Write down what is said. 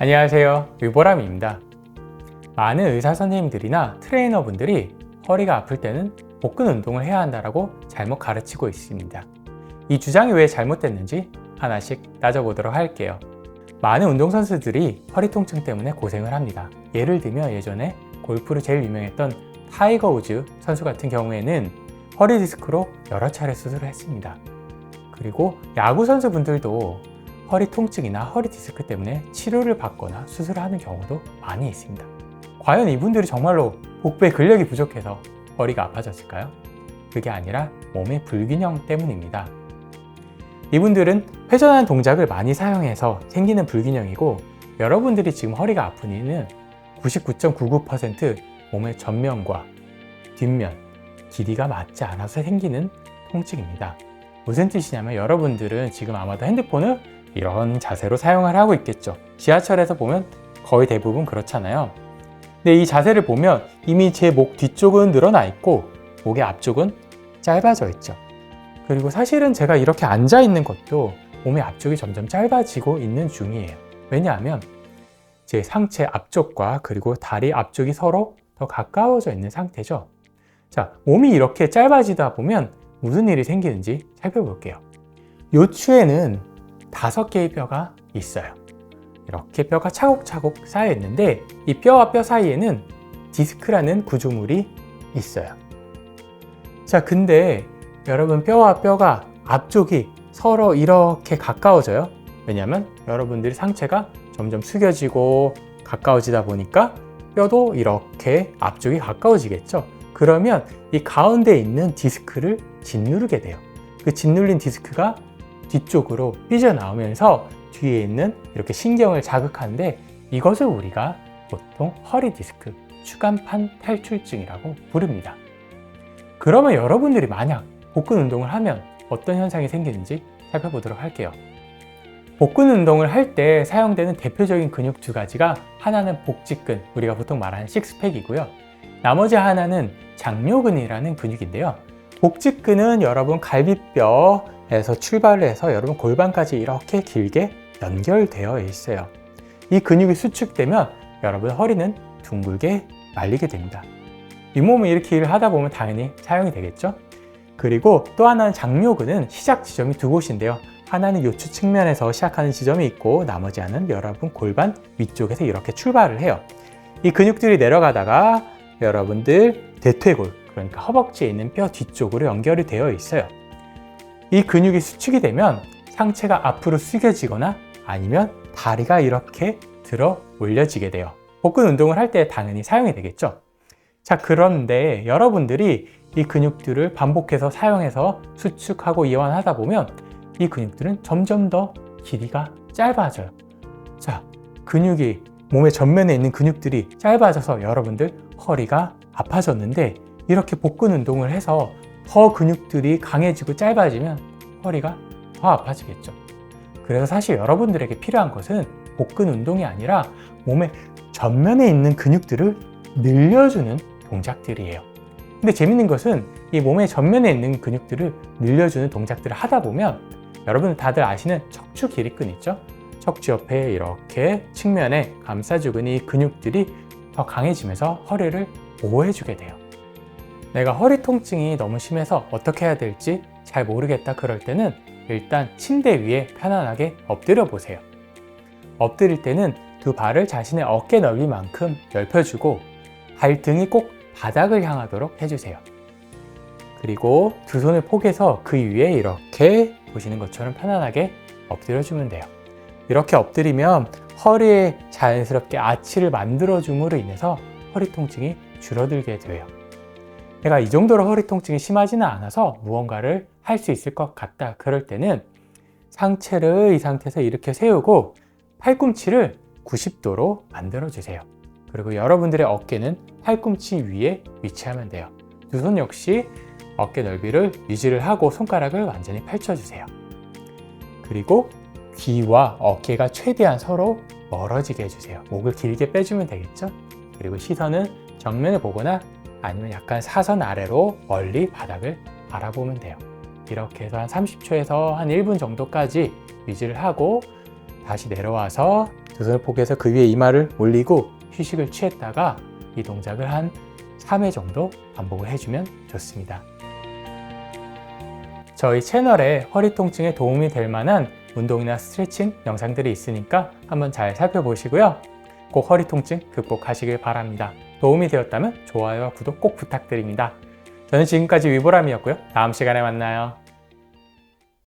안녕하세요, 유보람입니다. 많은 의사 선생님들이나 트레이너분들이 허리가 아플 때는 복근 운동을 해야 한다고 잘못 가르치고 있습니다. 이 주장이 왜 잘못됐는지 하나씩 따져보도록 할게요. 많은 운동선수들이 허리 통증 때문에 고생을 합니다. 예를 들면 예전에 골프로 제일 유명했던 타이거 우즈 선수 같은 경우에는 허리 디스크로 여러 차례 수술을 했습니다. 그리고 야구 선수분들도 허리 통증이나 허리 디스크 때문에 치료를 받거나 수술을 하는 경우도 많이 있습니다. 과연 이분들이 정말로 복부에 근력이 부족해서 허리가 아파졌을까요? 그게 아니라 몸의 불균형 때문입니다. 이분들은 회전하는 동작을 많이 사용해서 생기는 불균형이고, 여러분들이 지금 허리가 아픈 이유는 99.99% 몸의 전면과 뒷면, 길이가 맞지 않아서 생기는 통증입니다. 무슨 뜻이냐면 여러분들은 지금 아마도 핸드폰을 이런 자세로 사용을 하고 있겠죠. 지하철에서 보면 거의 대부분 그렇잖아요. 근데 이 자세를 보면 이미 제 목 뒤쪽은 늘어나 있고 목의 앞쪽은 짧아져 있죠. 그리고 사실은 제가 이렇게 앉아 있는 것도 몸의 앞쪽이 점점 짧아지고 있는 중이에요. 왜냐하면 제 상체 앞쪽과 그리고 다리 앞쪽이 서로 더 가까워져 있는 상태죠. 자, 몸이 이렇게 짧아지다 보면 무슨 일이 생기는지 살펴볼게요. 요추에는 5개의 뼈가 있어요. 이렇게 뼈가 차곡차곡 쌓여 있는데 이 뼈와 뼈 사이에는 디스크라는 구조물이 있어요. 자, 근데 여러분, 뼈와 뼈가 앞쪽이 서로 이렇게 가까워져요. 왜냐하면 여러분들이 상체가 점점 숙여지고 가까워지다 보니까 뼈도 이렇게 앞쪽이 가까워지겠죠. 그러면 이 가운데 있는 디스크를 짓누르게 돼요. 그 짓눌린 디스크가 뒤쪽으로 삐져나오면서 뒤에 있는 이렇게 신경을 자극하는데, 이것을 우리가 보통 허리 디스크, 추간판 탈출증이라고 부릅니다. 그러면 여러분들이 만약 복근 운동을 하면 어떤 현상이 생기는지 살펴보도록 할게요. 복근 운동을 할 때 사용되는 대표적인 근육 2가지가, 하나는 복직근, 우리가 보통 말하는 식스팩이고요. 나머지 하나는 장요근이라는 근육인데요. 복직근은 여러분 갈비뼈에서 출발을 해서 여러분 골반까지 이렇게 길게 연결되어 있어요. 이 근육이 수축되면 여러분 허리는 둥글게 말리게 됩니다. 윗몸을 이렇게 일을 하다 보면 당연히 사용이 되겠죠. 그리고 또 하나는 장요근은 시작 지점이 2곳인데요. 하나는 요추 측면에서 시작하는 지점이 있고, 나머지 하나는 여러분 골반 위쪽에서 이렇게 출발을 해요. 이 근육들이 내려가다가 여러분들 대퇴골, 그러니까 허벅지에 있는 뼈 뒤쪽으로 연결이 되어 있어요. 이 근육이 수축이 되면 상체가 앞으로 숙여지거나 아니면 다리가 이렇게 들어 올려지게 돼요. 복근 운동을 할 때 당연히 사용이 되겠죠. 자, 그런데 여러분들이 이 근육들을 반복해서 사용해서 수축하고 이완하다 보면 이 근육들은 점점 더 길이가 짧아져요. 자, 근육이 몸의 전면에 있는 근육들이 짧아져서 여러분들 허리가 아파졌는데, 이렇게 복근 운동을 해서 더 근육들이 강해지고 짧아지면 허리가 더 아파지겠죠. 그래서 사실 여러분들에게 필요한 것은 복근 운동이 아니라 몸의 전면에 있는 근육들을 늘려주는 동작들이에요. 근데 재밌는 것은 이 몸의 전면에 있는 근육들을 늘려주는 동작들을 하다 보면 여러분 다들 아시는 척추 기립근 있죠? 척추 옆에 이렇게 측면에 감싸주는 이 근육들이 더 강해지면서 허리를 보호해주게 돼요. 내가 허리 통증이 너무 심해서 어떻게 해야 될지 잘 모르겠다, 그럴 때는 일단 침대 위에 편안하게 엎드려 보세요. 엎드릴 때는 2발을 자신의 어깨 넓이만큼 넓혀주고 발등이 꼭 바닥을 향하도록 해주세요. 그리고 2 손을 포개서 그 위에 이렇게 보시는 것처럼 편안하게 엎드려주면 돼요. 이렇게 엎드리면 허리에 자연스럽게 아치를 만들어줌으로 인해서 허리 통증이 줄어들게 돼요. 내가 이 정도로 허리 통증이 심하지는 않아서 무언가를 할 수 있을 것 같다, 그럴 때는 상체를 이 상태에서 이렇게 세우고 팔꿈치를 90도로 만들어 주세요. 그리고 여러분들의 어깨는 팔꿈치 위에 위치하면 돼요. 2 손 역시 어깨 넓이를 유지를 하고 손가락을 완전히 펼쳐주세요. 그리고 귀와 어깨가 최대한 서로 멀어지게 해주세요. 목을 길게 빼주면 되겠죠? 그리고 시선은 정면을 보거나 아니면 약간 사선 아래로 멀리 바닥을 바라보면 돼요. 이렇게 해서 한 30초에서 한 1분 정도까지 유지를 하고 다시 내려와서 두 손을 포개서 그 위에 이마를 올리고 휴식을 취했다가 이 동작을 한 3회 정도 반복을 해주면 좋습니다. 저희 채널에 허리 통증에 도움이 될 만한 운동이나 스트레칭 영상들이 있으니까 한번 잘 살펴보시고요. 꼭 허리 통증 극복하시길 바랍니다. 도움이 되었다면 좋아요와 구독 꼭 부탁드립니다. 저는 지금까지 위보람이었고요. 다음 시간에 만나요.